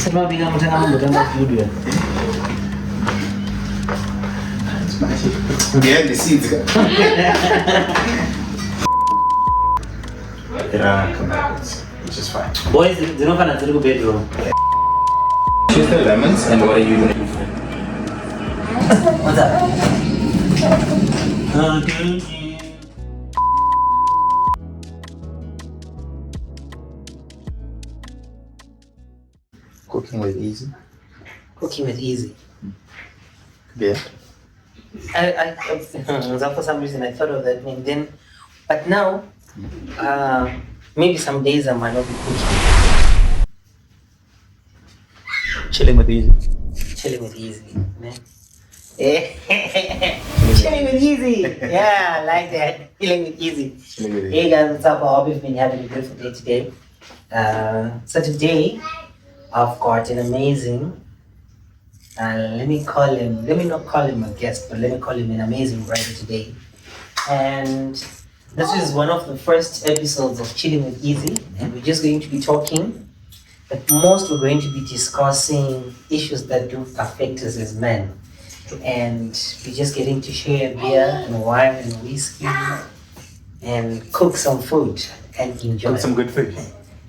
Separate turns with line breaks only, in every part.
Yeah, the seeds. Which is fine.
Boys, they don't find a little bedroom.
Choose the lemons and what are you going to do?
What's up?
Cooking with easy.
Cooking with easy.
Yeah.
For some reason I thought of that name then, but now, maybe some days I might not be cooking.
Chilling with easy.
Chilling with easy, man. Chilling with easy. Yeah, I like that. Chilling with easy. Hey guys, what's up? I hope you've been having a beautiful day today. So today, I've got an amazing, let me not call him a guest, but let me call him an amazing writer today. And this is one of the first episodes of Chilling with Easy, and we're just going to be talking. At most, we're going to be discussing issues that do affect us as men. And we're just getting to share beer and wine and whiskey and cook some food and enjoy.
Cook some good food.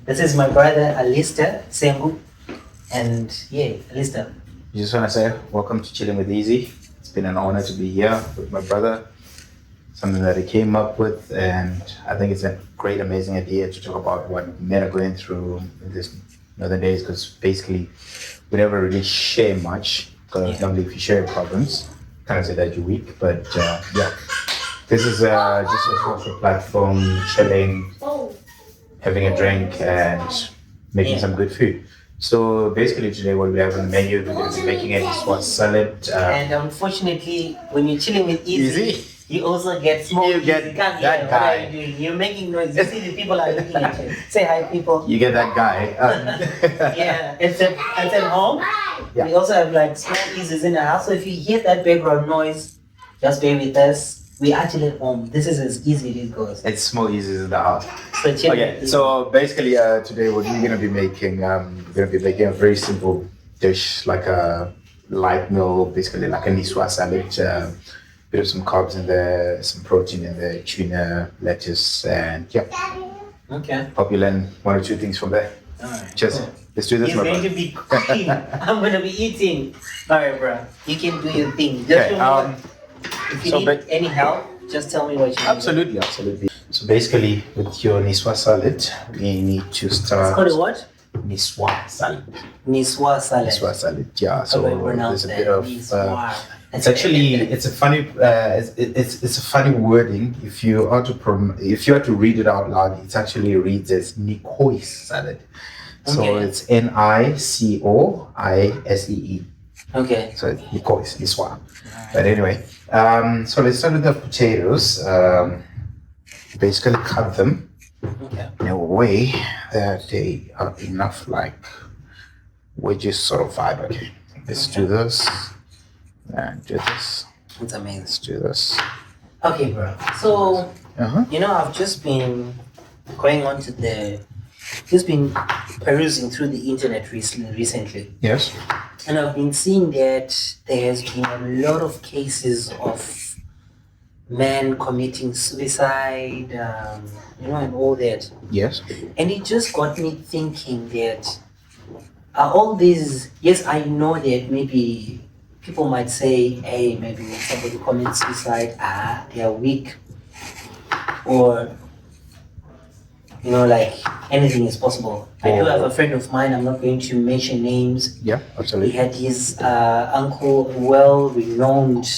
This is my brother Alistair, Sengu. And yeah, Alistair.
I just want to say welcome to Chilling with Easy. It's been an honor to be here with my brother. Something that he came up with, and I think it's a great, amazing idea to talk about what men are going through in this other days, because basically we never really share much, because normally if you share problems, kind of say that you're weak, but yeah, this is just a social platform, chilling, having a drink, and making some good food. So basically today what we have on the menu, we're going to be making a Swiss salad.
And unfortunately, when you're chilling with Easy, you also get small.
You get that guy.
What are you doing? You're making noise. You see the people are looking at you. Say hi, people.
You get that guy.
Yeah, it's at home.
Yeah.
We also have like small Easies in the house. So if you hear that background noise, just bear with us. We actually at home. This is as easy as it goes.
It's small easy in the house.
So
okay, so basically today what we're gonna be making, a very simple dish, like a light meal, basically like a Niswa salad. Bit of some carbs in there, some protein in there, tuna, lettuce, and yeah.
Okay.
Hope you learn one or two things from there.
Alright.
Cheers.
Cool.
Let's do this,
He's
my
going
brother.
to be cooking. I'm going to be eating. Alright, bro. You can do your thing. Just remember, if you need any help, just tell me what you need.
Absolutely. So basically, with your Niswa salad, we need to start.
It's called a what?
Niswa salad.
Niswa salad.
Niswa salad, yeah. So there's a bit of. It's a funny. It's a funny wording. If you are to read it out loud, it actually reads as Nikois salad. So it's Nicoisee.
Okay.
So it's Nikois, Niswa. Right. But anyway, so let's start with the potatoes. Basically cut them in a way that they are enough like wedges sort of vibe. Okay, let's do this and do this.
It's amazing.
Let's do this.
Okay, bro. So, I've just been perusing through the internet recently.
Yes.
And I've been seeing that there has been a lot of cases of men committing suicide, and all that.
Yes.
And it just got me thinking that all these, yes, I know that maybe people might say, hey, maybe when somebody commits suicide, they are weak. Or, like anything is possible. I do have a friend of mine, I'm not going to mention names.
Yeah, absolutely.
He had his uncle, well-renowned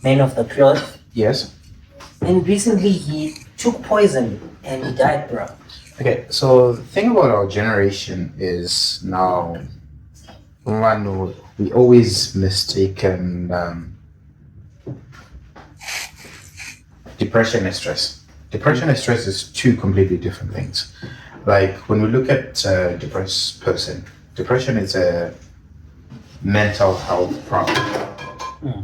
man of the cloth.
Yes.
And recently he took poison and he died, bro.
Okay, so the thing about our generation is now, we always mistaken depression and stress. Depression and stress is two completely different things. Like when we look at a depressed person, depression is a mental health problem.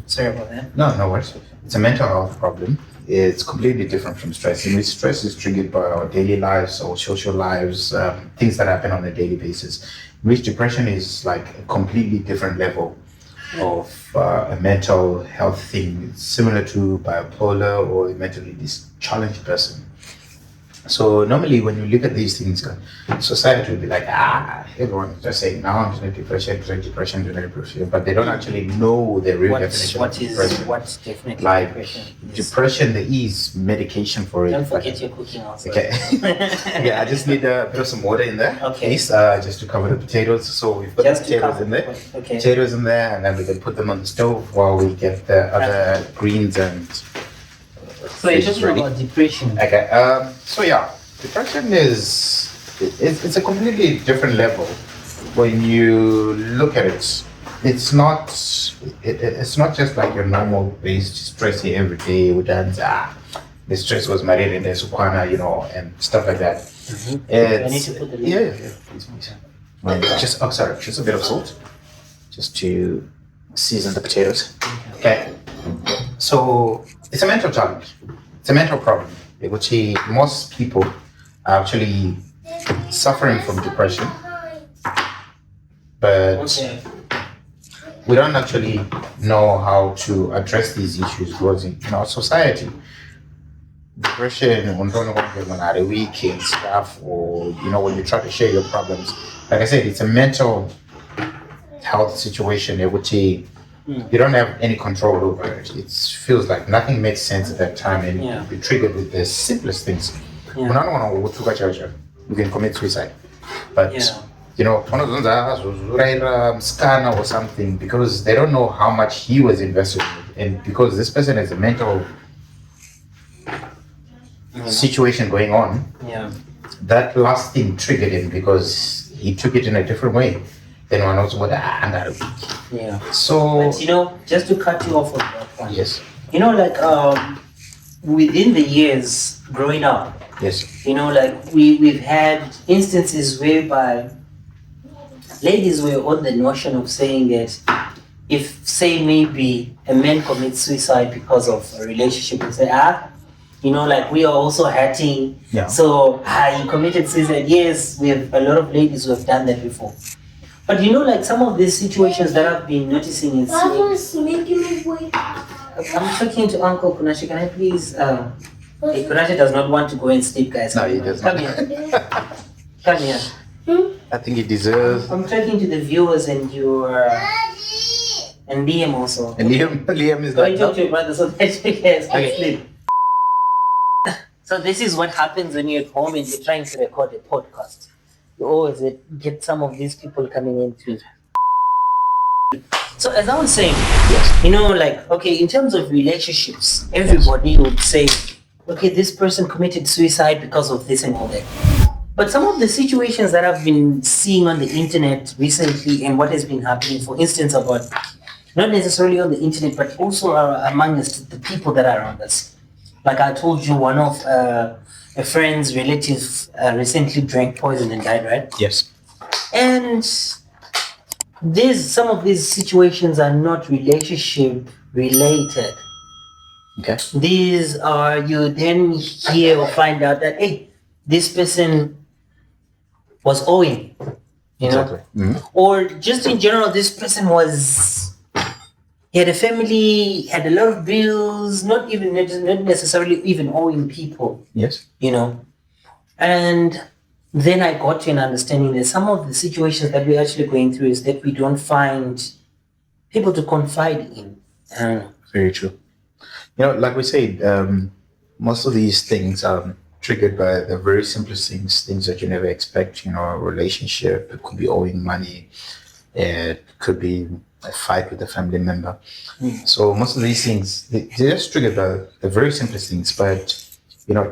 Sorry about that.
No worries. It's a mental health problem it's completely different from stress. And stress is triggered by our daily lives or social lives, things that happen on a daily basis. Which depression is like a completely different level of a mental health thing. It's similar to bipolar or a mentally challenged person. So normally when you look at these things, society will be like, everyone's just saying now I'm just depression, but they don't actually know the real definition of depression.
What's definitely
Like
depression?
depression, there is medication for it.
Don't forget your cooking also.
Okay. Yeah, I just need a bit of some water in there.
Okay.
Please, just to cover the potatoes. So we've got
Just
the potatoes in there.
Okay.
Potatoes in there, and then we can put them on the stove while we get the other greens and.
So you're talking about depression.
Okay. So yeah, depression it's a completely different level when you look at it. It's not just like your normal based stress here every day. We dance the stress was married in the sukwana, and stuff like that.
I need to put the
yeah. Please. Just a bit of salt, just to season the potatoes. Okay. So it's a mental challenge. It's a mental problem, which most people are actually suffering from depression, but we don't actually know how to address these issues because in our society, depression, when you're weak and stuff, or when you try to share your problems, like I said, it's a mental health situation, which you don't have any control over it. It feels like nothing makes sense at that time, and you be triggered with the simplest things. You can commit suicide, but one of them scanner or something, because they don't know how much he was invested in, and because this person has a mental situation going on. That last thing triggered him because he took it in a different way. Then one knows what So,
but just to cut you off on that one.
Yes.
Within the years growing up.
Yes.
We've had instances whereby ladies were on the notion of saying that if, say, maybe a man commits suicide because of a relationship, we say, we are also hurting.
Yeah.
So he committed suicide. Yes, we have a lot of ladies who have done that before. But some of these situations that I've been noticing is. I'm talking to Uncle Kunashi. Can I please? Kunashi does not want to go and sleep, guys.
No, he does
Come
not.
here. Come here.
I think he deserves.
I'm talking to the viewers and and Liam also.
And Liam is
Go
like.
and talk to your brother so that you guys can sleep. So this is what happens when you're at home and you're trying to record a podcast. You always get some of these people coming in too. So as I was saying, in terms of relationships, everybody would say, okay, this person committed suicide because of this and all that. But some of the situations that I've been seeing on the internet recently and what has been happening, for instance, about not necessarily on the internet, but also among us, the people that are around us. Like I told you, one of a friend's relative recently drank poison and died, right?
Yes.
And some of these situations are not relationship related.
Okay.
These are, you then hear or find out that, hey, this person was owing,
Exactly. Mm-hmm.
Or just in general, this person he had a family, had a lot of bills, not necessarily even owing people.
Yes.
And then I got to an understanding that some of the situations that we're actually going through is that we don't find people to confide in.
Very true. Like we said, most of these things are triggered by the very simplest things that you never expect. A relationship, it could be owing money, it could be a fight with a family member. So most of these things, they're just triggered by the very simplest things. But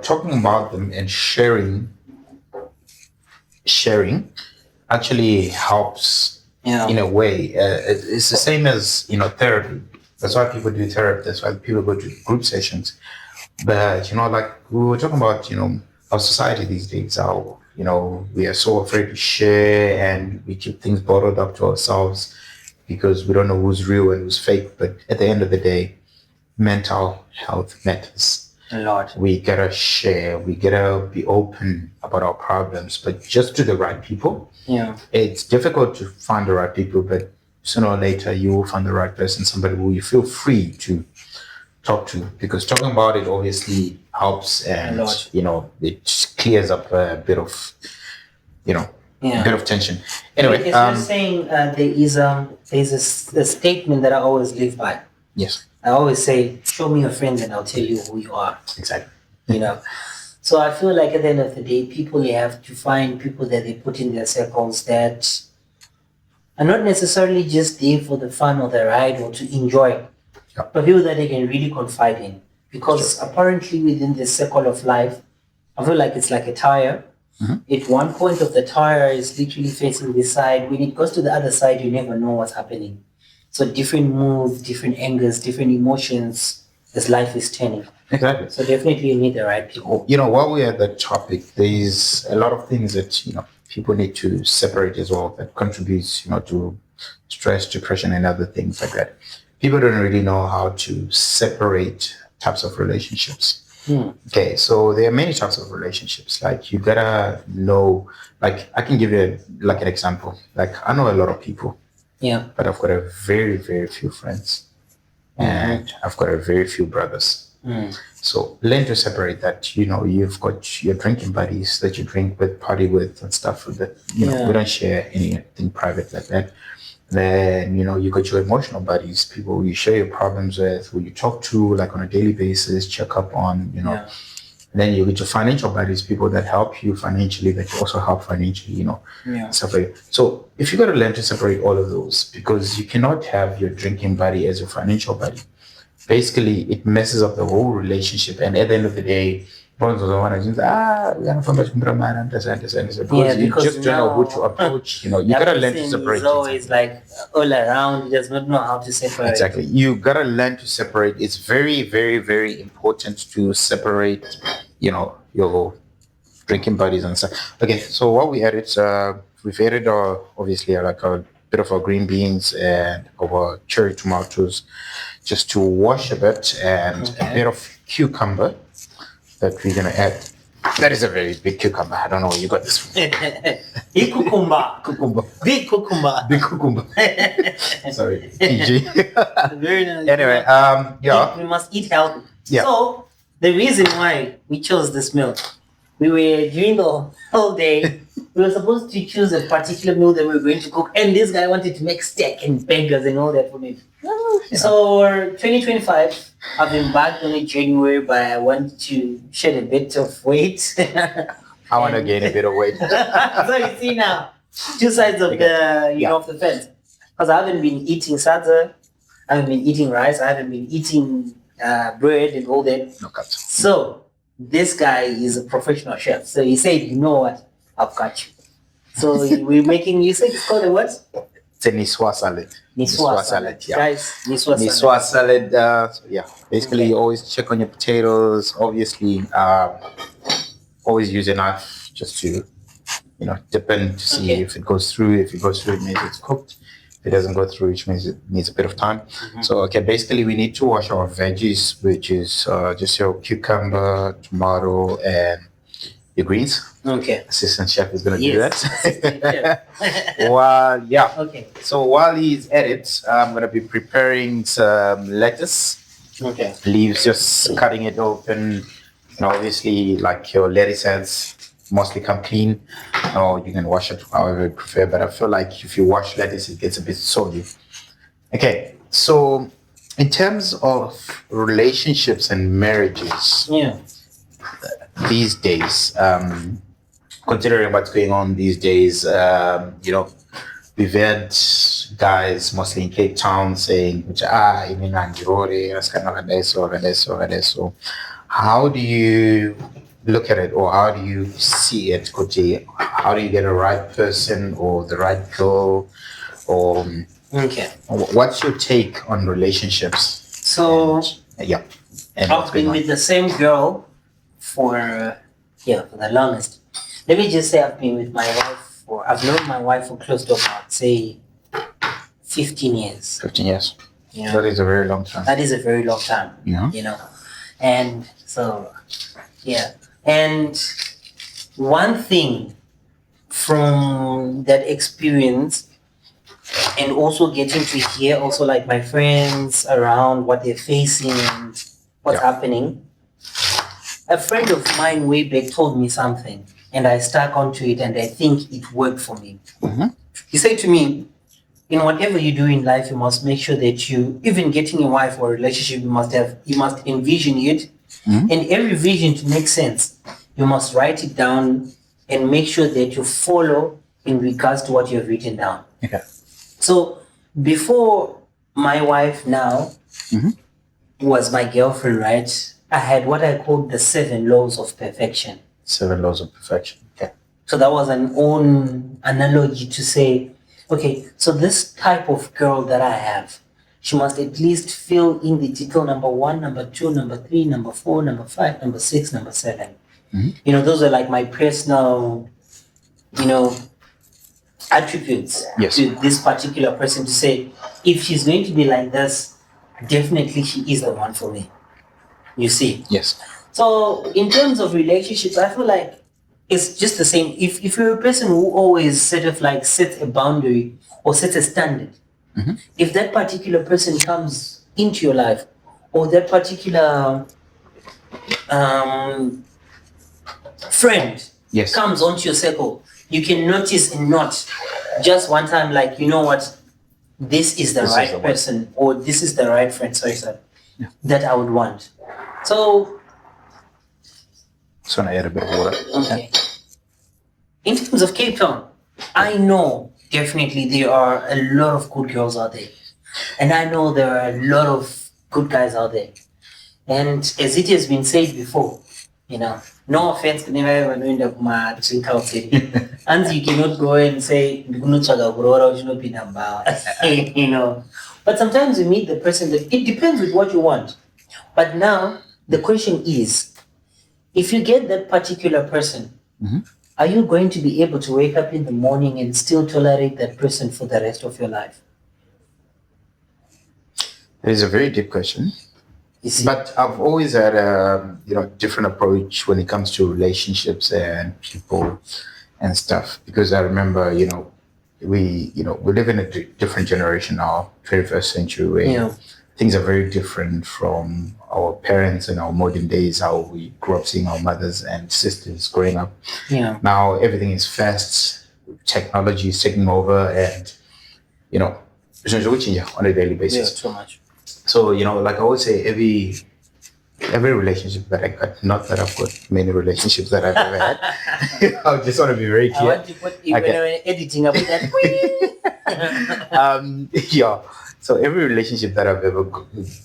talking about them and sharing actually helps in a way. It's the same as therapy. That's why people do therapy. That's why people go to group sessions. But like we were talking about, our society these days, how we are so afraid to share and we keep things bottled up to ourselves because we don't know who's real and who's fake. But at the end of the day, mental health matters.
A lot.
We gotta share. We gotta be open about our problems, but just to the right people.
Yeah.
It's difficult to find the right people, but sooner or later you will find the right person, somebody who you feel free to talk to, because talking about it obviously helps, and it clears up a bit of a bit of tension. Anyway,
you're saying there's a statement that I always live by.
Yes.
I always say, show me your friends and I'll tell you who you are.
Exactly.
So I feel like at the end of the day, people have to find people that they put in their circles that are not necessarily just there for the fun or the ride or to enjoy, but people that they can really confide in. Because apparently within this circle of life, I feel like it's like a tire. If one point of the tire is literally facing this side, when it goes to the other side, you never know what's happening. So different moods, different angers, different emotions as life is turning.
Exactly.
So definitely you need the right people.
While we're at that topic, there's a lot of things that, people need to separate as well that contributes, to stress, depression, and other things like that. People don't really know how to separate types of relationships. Okay, so there are many types of relationships. Like you gotta know, like I can give you an example. Like I know a lot of people.
Yeah.
But I've got a very, very few friends, and I've got a very few brothers. So learn to separate that. You've got your drinking buddies that you drink with, party with, and stuff that we don't share anything private like that. Then you got your emotional buddies, people who you share your problems with, who you talk to like on a daily basis, check up on. And then you get your financial buddies, people that help you financially, that you also help financially, stuff like that. So if you got to learn to separate all of those, because you cannot have your drinking buddy as your financial buddy. Basically, it messes up the whole relationship. And at the end of the day, because you just don't know who to approach. You gotta learn to separate.
It's always like all around. He does not know how to separate.
Exactly. You gotta learn to separate. It's very, very, very important to separate. Your drinking buddies and stuff. Okay. So while we edit, we've added obviously like a bit of our green beans and our cherry tomatoes, just to wash a bit, and a bit of cucumber that we're gonna add. That is a very big cucumber. I don't know where you got this from.
Big cucumber. Big cucumber.
Big cucumber. Sorry, PG.
Very nice.
Anyway,
we must eat healthy.
Yeah.
So the reason why we chose this meal, we were during the whole day. We were supposed to choose a particular meal that we were going to cook, and this guy wanted to make steak and burgers and all that for me. So 2025, I've been back on a journey whereby I want to shed a bit of weight.
I want to gain a bit of weight.
So you see now, two sides of the of the fence. Because I haven't been eating sadza, I haven't been eating rice, I haven't been eating bread and all that.
No cuts.
So this guy is a professional chef. So he said, you know what? I've got you. So we're making, you said it's called a what?
It's a Niswa salad.
Niswa salad.
Yeah.
Guys,
Niswa salad. Basically, you always check on your potatoes. Obviously, always use a knife just to, dip in to see if it goes through. If it goes through, it means it's cooked. If it doesn't go through, which means it needs a bit of time. So, basically, we need to wash our veggies, which is just your cucumber, tomato, and your greens.
Okay.
Assistant chef is going to do
that.
So while he's at it, I'm going to be preparing some lettuce.
Okay.
Leaves, just cutting it open. Obviously, like your lettuce heads mostly come clean. Or you can wash it however you prefer. But I feel like if you wash lettuce, it gets a bit soggy. Okay. So in terms of relationships and marriages. These days, considering what's going on these days, we've had guys mostly in Cape Town saying, how do you look at it, or how do you see it, Koji? How do you get a right person or the right girl? Or what's your take on relationships?
So
and
I've been with the same girl for the longest. Let me just say I've been with my wife I've known my wife for close to about, say, 15 years.
15 years. That is a very long time.
That is a very long time. And So, yeah. And one thing from that experience, and also getting to hear also like my friends around what they're facing and what's happening. A friend of mine way back told me something, and I stuck onto it, and I think it worked for me. He said to me, in whatever you do in life, you must make sure that you, even getting a wife or a relationship, you must envision it. And every vision to make sense, you must write it down and make sure that you follow in regards to what you have written down.
Okay.
So before my wife now was my girlfriend, right? I had what I called the 7 laws of perfection.
7 laws of perfection. Okay.
So that was an own analogy to say, okay, so this type of girl that I have, she must at least fill in the detail number 1, number 2, number 3, number 4, number 5, number 6, number 7. You know, those are like my personal, attributes to this particular person to say, if she's going to be like this, definitely she is the one for me. You see?
Yes.
So in terms of relationships, I feel like it's just the same. If you're a person who always sort of like sets a boundary or sets a standard, if that particular person comes into your life or that particular friend comes onto your circle, you can notice and not just one time like, you know what, this is the right person or this is the right friend, that I would want. So
I add a bit of water.
Okay. In terms of Cape Town, I know definitely there are a lot of good girls out there. And I know there are a lot of good guys out there. And as it has been said before, no offense to never end up my drink out and you cannot go and say, But sometimes you meet the person that it depends with what you want. But now the question is, if you get that particular person, are you going to be able to wake up in the morning and still tolerate that person for the rest of your life?
It is a very deep question. But I've always had a different approach when it comes to relationships and people and stuff. Because I remember, we live in a different generation now, 21st century, where things are very different from our parents and our modern days, how we grew up seeing our mothers and sisters growing up. Now everything is fast, technology is taking over, and on a daily basis.
So much.
So, like I always say, every relationship that I got, not that I've got many relationships that I've ever had. I just want to be very clear.
I want to put even editing about
that. So every relationship that I've ever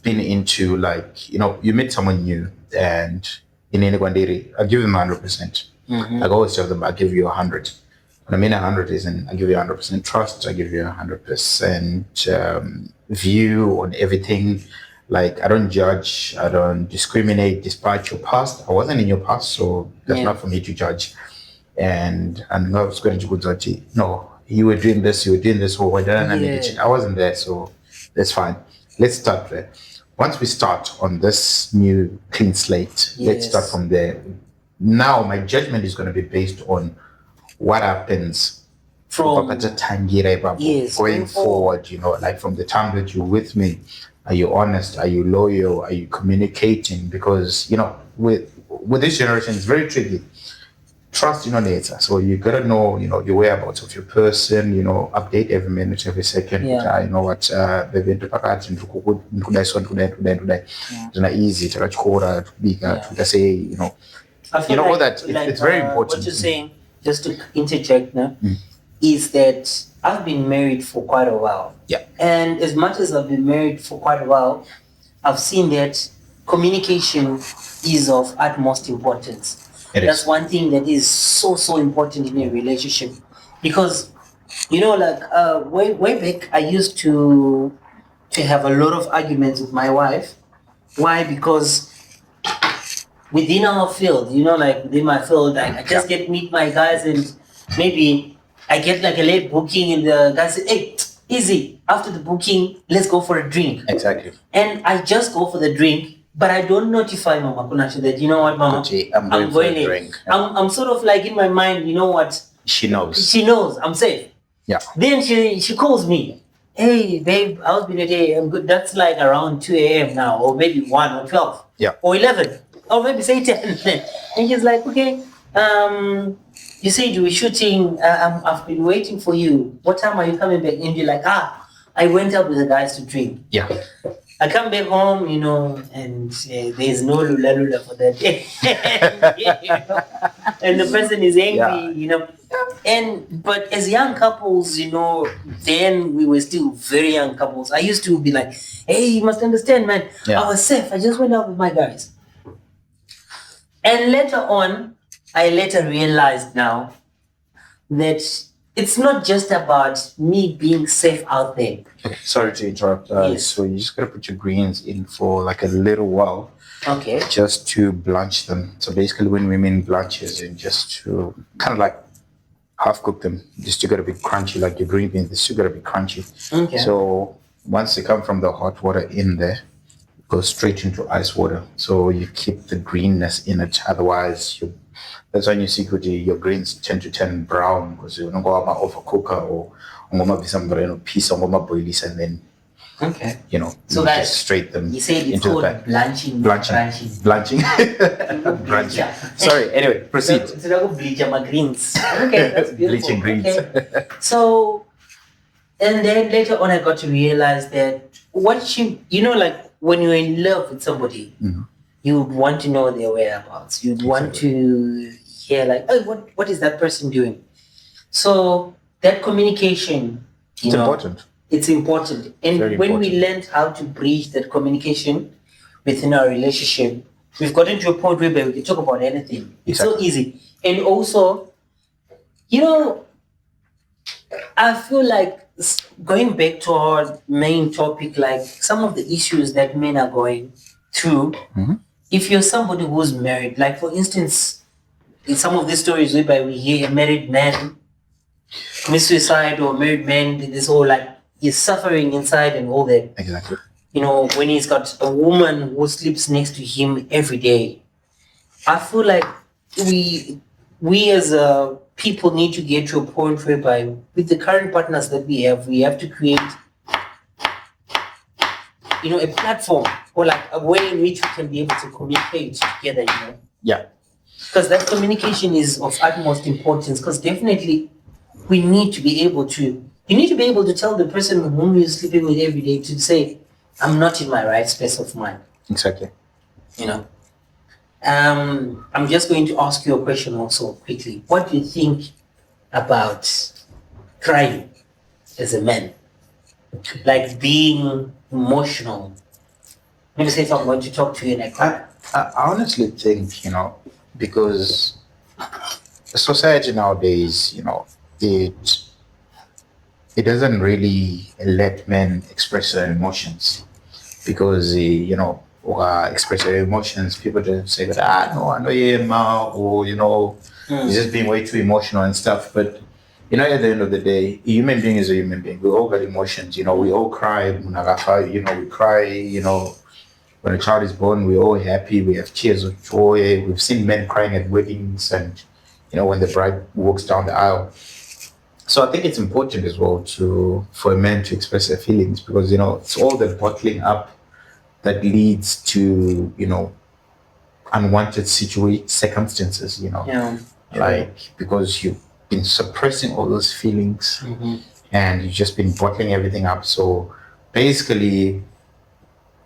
been into, like, you meet someone new and in any Gwandiri, I give them 100%. Like I always tell them, I give you 100. What I mean 100 isn't I give you 100% trust, I give you 100% view on everything. Like I don't judge, I don't discriminate despite your past. I wasn't in your past, so that's not for me to judge. And I was going to go to no, you were doing this, or I wasn't there, so that's fine. Let's start there. Once we start on this new clean slate, let's start from there. Now my judgment is going to be based on what happens from going forward, like from the time that you're with me. Are you honest? Are you loyal? Are you communicating? Because, with this generation, it's very tricky. Trust, nature. So you got to know, your whereabouts of your person, update every minute, every second. You know what, they've been to Pakati, it's not easy to say,
I feel
all that. It's very important.
What you're saying, just to interject now, is that I've been married for quite a while. And as much as I've been married for quite a while, I've seen that communication is of utmost importance. That's one thing that is so important in a relationship. Because, way back, I used to have a lot of arguments with my wife. Why? Because within our field, within my field, I just meet my guys and maybe I get like a late booking and the guy said, hey, easy, after the booking, let's go for a drink.
Exactly.
And I just go for the drink but I don't notify Mama Kunachi that, you know what, Mama,
I'm going for a drink.
I'm sort of like in my mind, you know what?
She knows.
She knows I'm safe.
Yeah.
Then she calls me. Hey, babe, how's been a day? I'm good. That's like around 2 a.m. now, or maybe 1 or 12.
Yeah.
Or 11. Or maybe say 10. And she's like, okay, you said you were shooting. I've been waiting for you. What time are you coming back? And you're like, I went out with the guys to drink.
Yeah.
I come back home, you know, and there's no lula for that day. And the person is angry, you know. But as young couples, you know, then we were still very young couples. I used to be like, hey, you must understand, man.
Yeah.
I was safe. I just went out with my guys. And later on, I realized now that it's not just about me being safe out there.
Okay, sorry to interrupt.
Yes.
So you just gotta put your greens in for like a little while.
Okay.
Just to blanch them. So basically when we mean blanches, and just to kind of like half cook them, they still gotta be crunchy, like your green beans, they still gotta be crunchy.
Okay.
So once they come from the hot water in there, go straight into ice water. So you keep the greenness in it. Otherwise, that's when you see your greens tend to turn brown because you don't go out overcooker or be some piece of boilies and then
so
you
guys,
just straight them.
You said it's
into
called
the pan.
blanching.
Blanching. Sorry. Anyway, proceed.
It's like bleaching my greens. Okay, that's beautiful.
Bleaching greens.
Okay. So, and then later on, I got to realize that like when you're in love with somebody, you would want to know their whereabouts. You'd want to hear like, oh, what is that person doing? So that communication,
it's important.
It's important. And
Very
when
important.
we learned how to bridge that communication within our relationship, we've gotten to a point where we can talk about anything. It's so easy. And also, I feel like going back to our main topic, like some of the issues that men are going through, if you're somebody who's married, like for instance, in some of these stories whereby we hear a married man commit suicide or married man, this whole like he's suffering inside and all that.
Exactly.
When he's got a woman who sleeps next to him every day. I feel like we as people need to get to a point whereby with the current partners that we have to create a platform or like a way in which we can be able to communicate together,
Yeah.
Because that communication is of utmost importance, because definitely we need to be able to tell the person whom you're sleeping with every day to say, I'm not in my right space of mind.
Exactly.
I'm just going to ask you a question also quickly. What do you think about crying as a man? Like being emotional. Maybe say if I'm going to talk to you and I cry.
I honestly think, because society nowadays, it doesn't really let men express their emotions because, express their emotions. People just say that, no, I know you ma, or, he's just being way too emotional and stuff. But, at the end of the day, a human being is a human being. We all got emotions, we all cry, we cry, when a child is born, we're all happy, we have tears of joy. We've seen men crying at weddings and, when the bride walks down the aisle. So I think it's important as well for a man to express their feelings because, it's all the bottling up that leads to, unwanted circumstances,
Yeah.
like because you've been suppressing all those feelings and you've just been bottling everything up. So basically,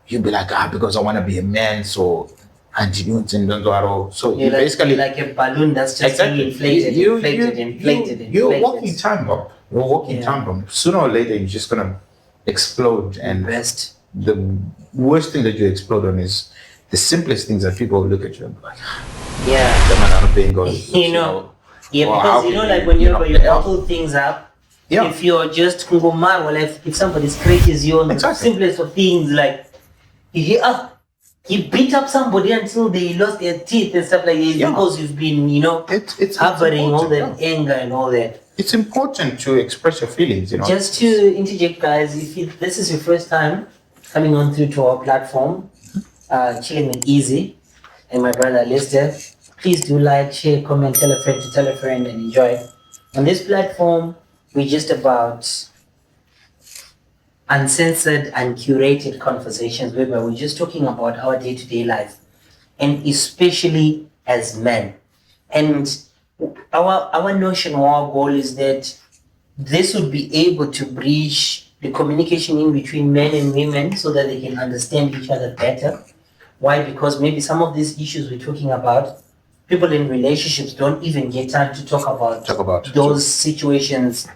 you'd be like, because I want to be a man, so so you basically
like a balloon that's just being inflated.
You're a walking time bomb. You're a walking time bomb. Sooner or later, you're just gonna explode. And the worst thing that you explode on is the simplest things that people will look at you and be like, the man on being going.
Because like when you bottle things up. Yeah. If you're just kungomar, well, if somebody scratches you on the simplest of things, like you beat up somebody until they lost their teeth and stuff like that because you've been, it's harboring all that anger and all that.
It's important to express your feelings,
Just to interject, guys, if this is your first time coming on through to our platform, Chilling with Easy and my brother Alistair. Please do like, share, comment, tell a friend to tell a friend, and enjoy. On this platform, we're just about uncensored and curated conversations whereby we're just talking about our day-to-day life, and especially as men. And our notion or our goal is that this would be able to bridge the communication in between men and women so that they can understand each other better. Why? Because maybe some of these issues we're talking about, people in relationships don't even get time to talk about those situations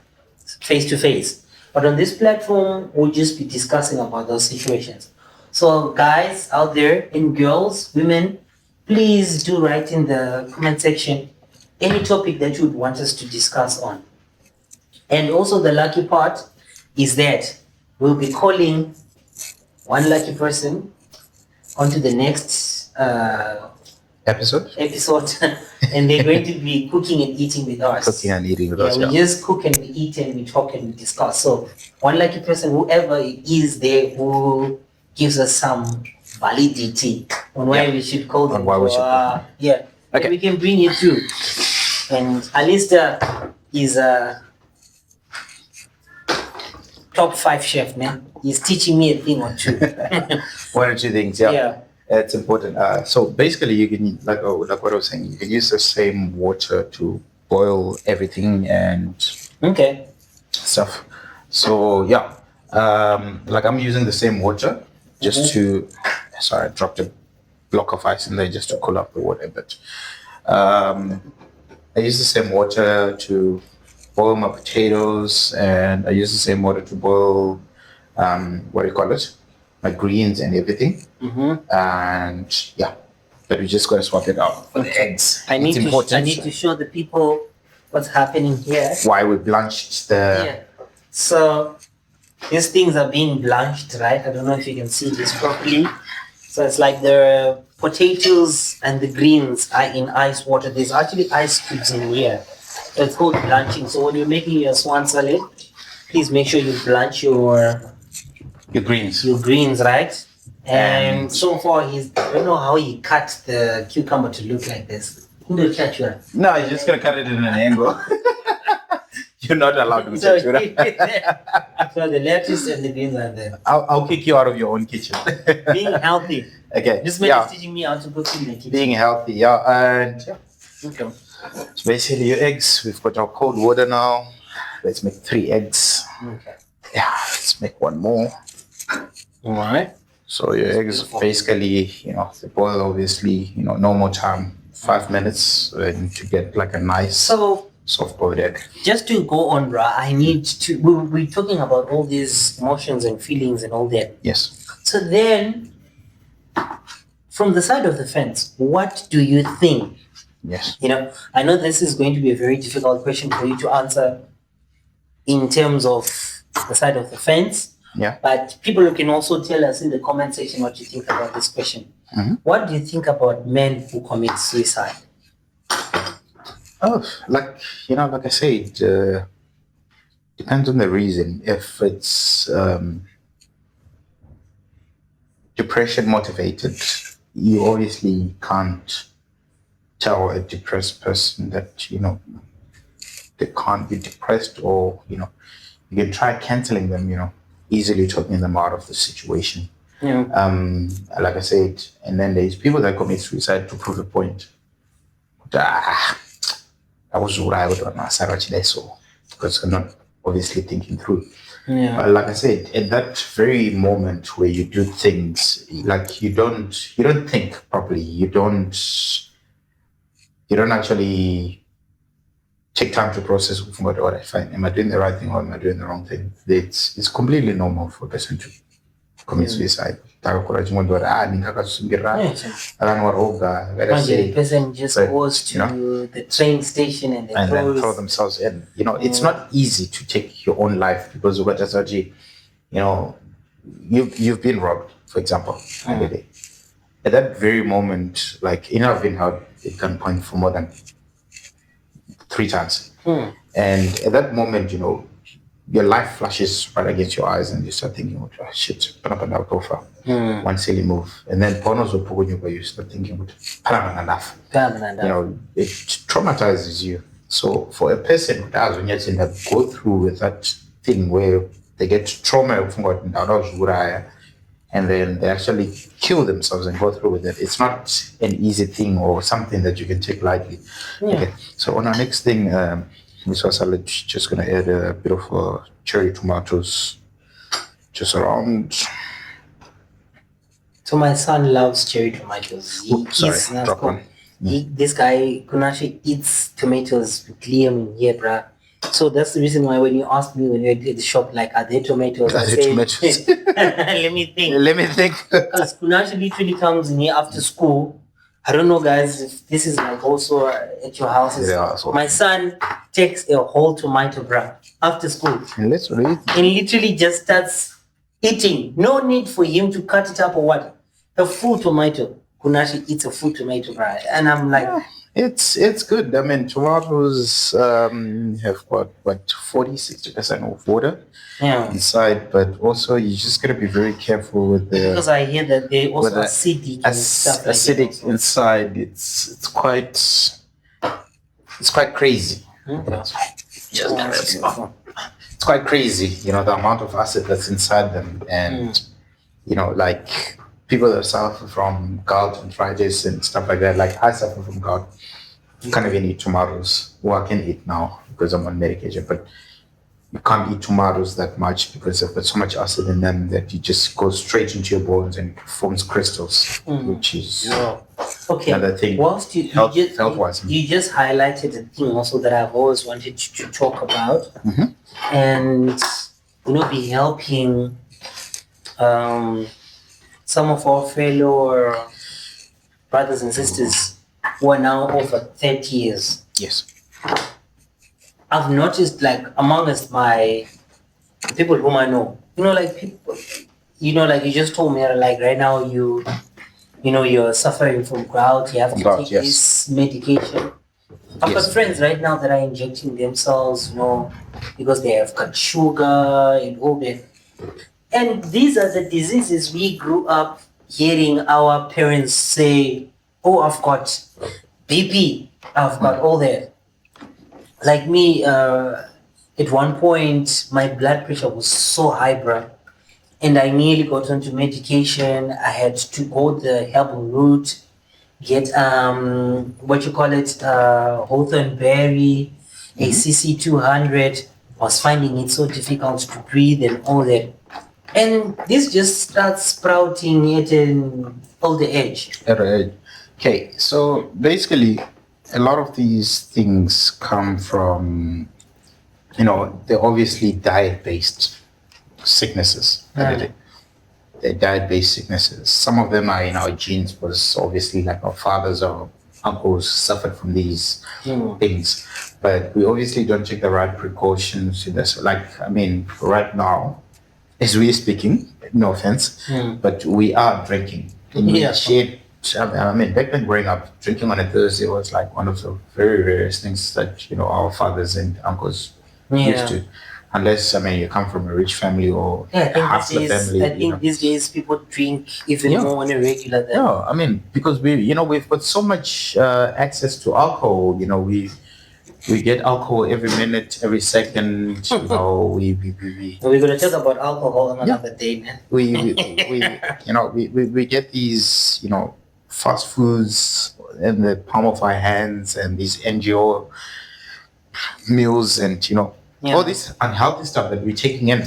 face to face. But on this platform, we'll just be discussing about those situations. So guys out there and girls, women, please do write in the comment section any topic that you would want us to discuss on. And also the lucky part is that we'll be calling one lucky person onto the next
Episode?
and they're going to be cooking and eating with us.
Cooking and eating with us.
We just cook and we eat and we talk and we discuss. So one lucky person, whoever is there, who gives us some validity on why we should call them. Okay. We can bring it through. And Alistair is a top 5 chef, man. He's teaching me a thing or two.
One or two things, yeah. It's important. So basically, you can like what I was saying. You can use the same water to boil everything and stuff. So yeah, like I'm using the same water just to. Sorry, I dropped a block of ice in there just to cool up the water a bit. I use the same water to boil my potatoes, and I use the same water to boil what do you call it? My greens and everything. And yeah, but we just gotta swap it out for the eggs.
I need to show the people what's happening here.
Why we blanched the.
So these things are being blanched, right? I don't know if you can see this properly. So it's like the potatoes and the greens are in ice water. There's actually ice cubes in here. So it's called blanching. So when you're making your swan salad, please make sure you blanch your greens, right? And so far, I don't know how he cut the cucumber to look like this. Who will catch you?
No, you're just gonna cut it in an angle. You're not allowed to touch it.
So the lettuce and the greens are there.
I'll kick you out of your own kitchen.
Being healthy.
Okay.
This man is teaching me how to cook in the kitchen.
Being healthy, yeah, and okay. So basically, your eggs. We've got our cold water now. Let's make 3 eggs.
Okay.
Yeah, let's make 1 more.
All right.
So your eggs basically, they boil obviously, normal time, 5 minutes to get like a nice soft boiled egg.
Just to go on, I need to, we're talking about all these emotions and feelings and all that.
Yes.
So then, from the side of the fence, what do you think?
Yes.
I know this is going to be a very difficult question for you to answer in terms of the side of the fence.
Yeah.
But people can also tell us in the comment section what you think about this question. What do you think about men who commit suicide?
Oh, like I said, depends on the reason. If it's depression motivated, you obviously can't tell a depressed person that they can't be depressed, or you can try canceling them, easily talking them out of the situation. Like I said, and then there's people that commit suicide to prove a point. I was right on my side so because I'm not obviously thinking through. But like I said, at that very moment where you do things like you don't think properly, you don't actually take time to process what I find. Am I doing the right thing or am I doing the wrong thing? It's completely normal for a person to commit suicide. The
person just goes to the train station and
then throw themselves in. It's not easy to take your own life because you've been robbed, for example. At that very moment, I've been held at gunpoint for more than 3 times. And at that moment, your life flashes right against your eyes and you start thinking, oh, shit, one silly move. And then you start thinking, it traumatizes you. So for a person who does when you go through with that thing where they get trauma and then they actually kill themselves and go through with it, it's not an easy thing or something that you can take lightly. Okay. So on our next thing, Ms. Salad, just gonna add a bit of cherry tomatoes, just around.
So my son loves cherry tomatoes.
Drop one.
This guy Kunashi eats tomatoes with Liam in here, bruh. So that's the reason why when you asked me when you were at the shop, like, are there tomatoes?
Let
me think. Because Kunashi literally comes in here after school. I don't know, guys, if this is like also at your houses. Yeah, my son takes a whole tomato, bruh, after school.
And
literally just starts eating. No need for him to cut it up or what. A full tomato. Kunashi eats a full tomato, bruh. And I'm like... Yeah.
It's good. I mean, tomatoes have got 40-60% of water inside, but also you just gotta be very careful with the,
because I hear that they also acidic and stuff like
acidic that inside. It's quite crazy. It's quite crazy, the amount of acid that's inside them, and like people that suffer from gout and arthritis and stuff like that. Like I suffer from gout. Can't even eat tomatoes. Well, I can eat now because I'm on medication, but you can't eat tomatoes that much because they've got so much acid in them that you just go straight into your bones and forms crystals, which is another thing.
Whilst you just highlighted a thing also that I've always wanted to talk about, and be helping some of our fellow brothers and sisters who are now over 30 years.
Yes.
I've noticed, like, amongst my people whom I know, like people, like you just told me, like right now you're suffering from gout, you have to take this medication. I've got friends right now that are injecting themselves, because they have got sugar and all that. And these are the diseases we grew up hearing our parents say, oh, I've got BP, I've got all that. Like me, at one point, my blood pressure was so high, bro. And I nearly got onto medication. I had to go the herbal route, get, Hawthorne berry, a CC200. I was finding it so difficult to breathe and all that. And this just starts sprouting at an older age.
Okay, so basically, a lot of these things come from, they're obviously diet-based sicknesses. They're diet-based sicknesses. Some of them are in our genes, because obviously, like our fathers or uncles suffered from these things. But we obviously don't take the right precautions in this. Like, I mean, right now, as we're speaking, no offense, but we are drinking. I mean, back then growing up, drinking on a Thursday was like one of the very rarest things that, our fathers and uncles used to. Unless, I mean, you come from a rich family or half the family.
I think these days people drink even more on a regular than.
Yeah, I mean, because we've got so much access to alcohol, we get alcohol every minute, every second. We're
gonna talk about alcohol on another day, man.
We get these, fast foods in the palm of our hands, and these NGO meals, and all this unhealthy stuff that we're taking in.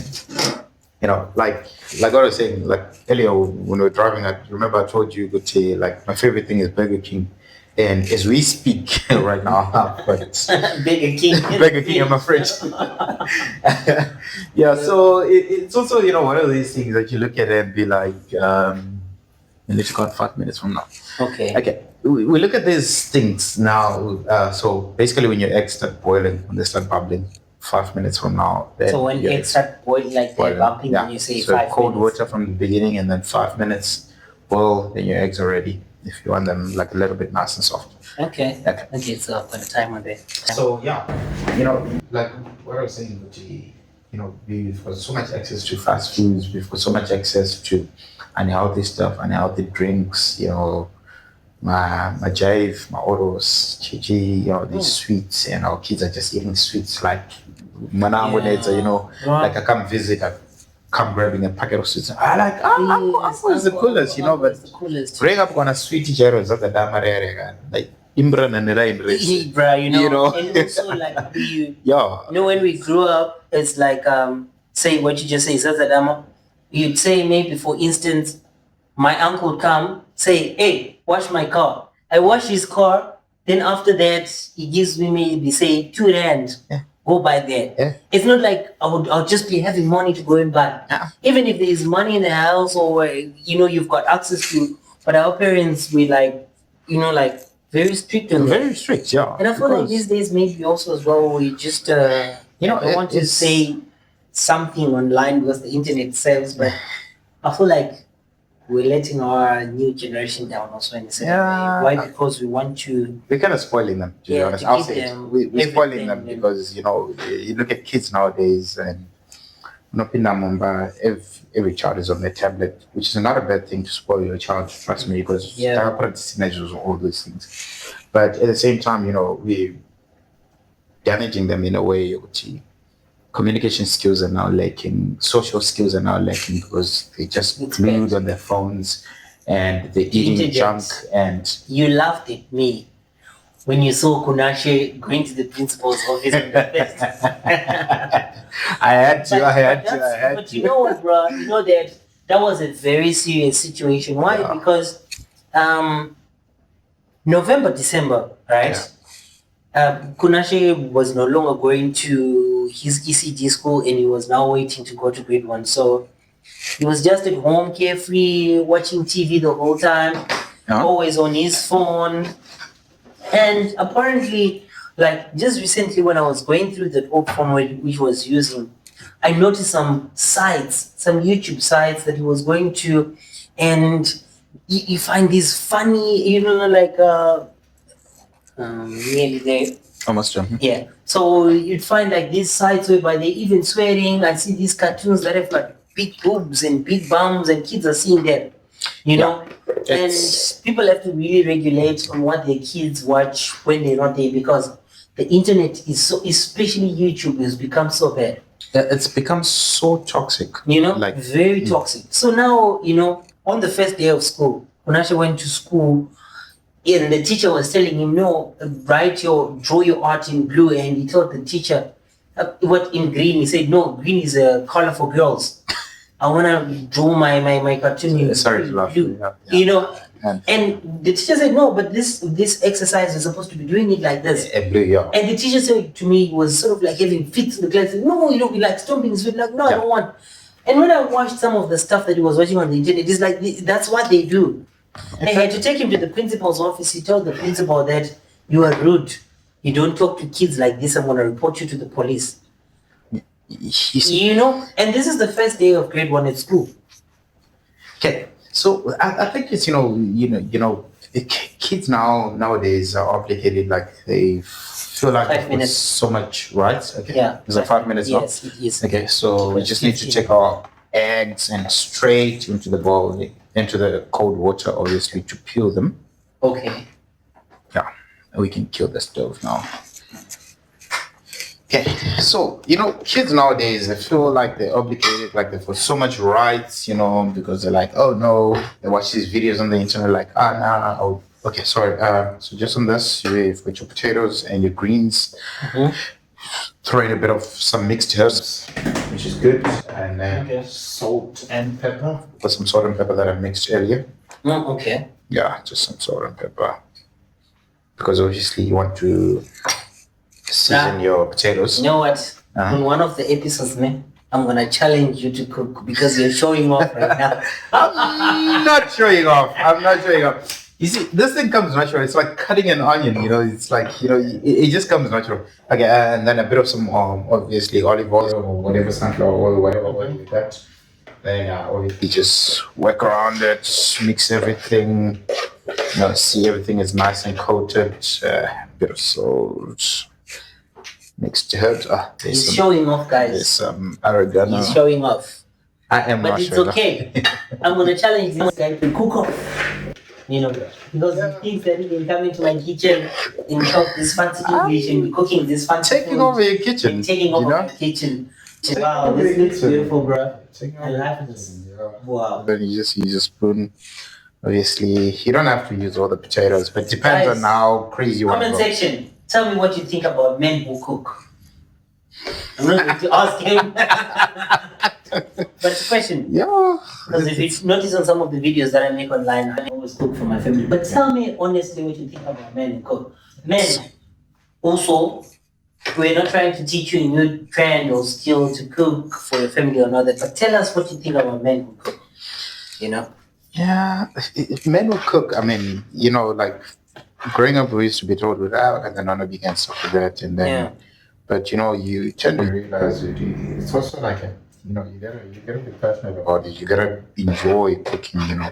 Like what I was saying, like earlier when we were driving, I remember I told you, like my favorite thing is Burger King. And as we speak right now, but Burger King in my fridge. So it's also, one of these things that you look at it and be like, let's got 5 minutes from now. Okay. We look at these things now. So basically when your eggs start boiling, when they start bubbling, 5 minutes from now. Then
so when eggs start boiling, like they're bubbling, when you say 5 minutes.
So cold water from the beginning and then 5 minutes boil, then your eggs are ready. If you want them like a little bit nice and soft.
Okay, so I've got a time on there.
So like what I was saying, we've got so much access to fast foods. We've got so much access to unhealthy stuff, unhealthy drinks. My jive, my oros, chichi, these sweets, and our kids are just eating sweets like manango neza, like I come visit, I come grabbing a packet of sweets. I like, uncle is the coolest, but bring up on a sweet gyros at the damarere, like Imbran and Rain
Bro, and also like when we grew up, it's like say what you just say, Sazadama, you'd say maybe for instance, my uncle would come, say, hey, wash my car. I wash his car, then after that, he gives me maybe say 2 rand.
Yeah.
Go buy that.
Yeah.
It's not like I'll just be having money to go and buy.
Yeah.
Even if there's money in the house or you've got access to, but our parents we like very strict on that.
Very strict, yeah.
And I feel like these days maybe also as well we just I want to say something online because the internet sells, but I feel like we're letting our new generation down also in a certain way. Why? Because we want to...
We're kind of spoiling them, to be honest. I'll say we're spoiling them because, you look at kids nowadays and every child is on their tablet, which is not a bad thing to spoil your child, trust me, because teenagers and all those things. But at the same time, we're damaging them in a way. Communication skills are now lacking, social skills are now lacking because they're just glued on their phones and they're eating junk. And
you laughed at me when you saw Kunashe going to the principal's office on the fest.
I had to.
But you know what, bro? You know that was a very serious situation. Why? Yeah. Because November, December, right? Yeah. Kunashe was no longer going to his ECD school and he was now waiting to go to grade 1. So he was just at home, carefree, watching TV the whole time, always on his phone. And apparently, like just recently when I was going through the old phone which was using, I noticed some sites, some YouTube sites that he was going to, and you find these funny, nearly there.
Almost done.
Yeah. So you'd find like these sites whereby they're even swearing. I see these cartoons that have got big boobs and big bums and kids are seeing that, and people have to really regulate on what their kids watch when they're not there because the internet is so, especially YouTube, has become so bad.
It's become so toxic.
Very toxic. So now, on the first day of school, Kunashe went to school and the teacher was telling him, no, draw your art in blue. And he told the teacher, what in green? He said, no, green is a color for girls. I want to draw my cartoon in blue. Yeah. And the teacher said, no, but this exercise is supposed to be doing it like this.
Blue, yeah.
And the teacher said to me, was sort of like having fits in the class. No, we like stomping his feet. Like, no, I don't want. And when I watched some of the stuff that he was watching on the internet, it's like, that's what they do. They had to take him to the principal's office. He told the principal that you are rude. You don't talk to kids like this. I'm going to report you to the police. And this is the first day of grade 1 at school.
Okay, so I think it's kids nowadays are obligated, like they feel like
5 minutes.
So much, right? Okay.
Yeah.
Is it 5 minutes?
Yes, it is.
Okay, so we just need to take our eggs and straight into the bowl, into the cold water, obviously, to peel them.
Okay.
Yeah, we can kill the stove now. Okay, so kids nowadays, they feel like they're obligated, like they've got so much rights, because they're like, oh no, they watch these videos on the internet, like, okay, sorry. So just on this, you've got your potatoes and your greens. Mm-hmm. Throw in a bit of some mixed herbs, which is good, and then salt and pepper. Put some salt and pepper that I mixed earlier.
Okay.
Yeah, just some salt and pepper, because obviously you want to season your potatoes.
You know what? On one of the episodes, man, I'm gonna challenge you to cook because you're showing off right now.
I'm not showing off. You see, this thing comes natural. It's like cutting an onion, it's like, it just comes natural. Okay, and then a bit of some, obviously, olive oil or whatever, sunflower oil, whatever oil with that. Then, obviously, just work around it, mix everything, see everything is nice and coated. A bit of salt. mixed herbs.
He's showing off, guys.
There's some oregano.
He's showing off.
I am,
but it's okay. I'm gonna challenge this guy to cook off. You know, because he thinks that he can come into my kitchen and talk this fancy English and be cooking this fancy
taking over your kitchen.
Taking over my kitchen. Wow, this looks beautiful, bro. I like this. Wow.
Then you just use a spoon. Obviously, you don't have to use all the potatoes, but it depends on how crazy you want to go.
Comment section. Tell me what you think about men who cook. I'm not going to ask him. But it's a question.
Yeah.
Because if you notice on some of the videos that I make online, I always cook for my family. But tell me honestly what you think about men who cook. Men, also, we're not trying to teach you a new trend or skill to cook for your family or not that, but tell us what you think about men who cook. You know?
Yeah, men who cook, I mean, you know, like growing up, we used to be told without, and then on a weekend stuff like that, and then, but you know, you tend to realize it's also like you know, you gotta be passionate about it. You gotta enjoy cooking, you know,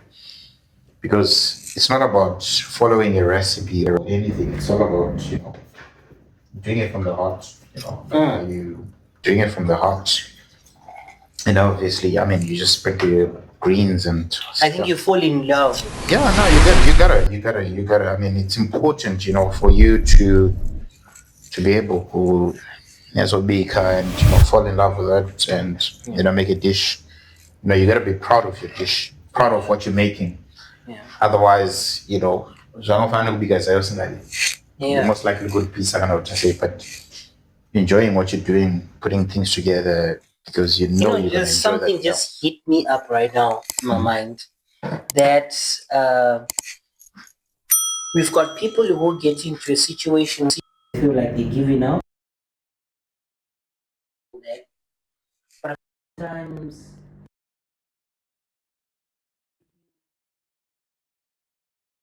because it's not about following a recipe or anything. It's all about, you know, doing it from the heart. You know, you doing it from the heart. And obviously, I mean, you just sprinkle your greens and stuff.
I think you fall in love.
Yeah, no, you gotta. I mean, it's important, you know, for you to be able to, so be kind, you know, fall in love with it, and you know, make a dish. You know, you gotta be proud of your dish, proud of what you're making.
Yeah.
Otherwise, you know, most likely good piece. I don't know what to say, but enjoying what you're doing, putting things together. Because you know you're
just something just hit me up right now in my mind that we've got people who get into a situation feel like they're giving up, but sometimes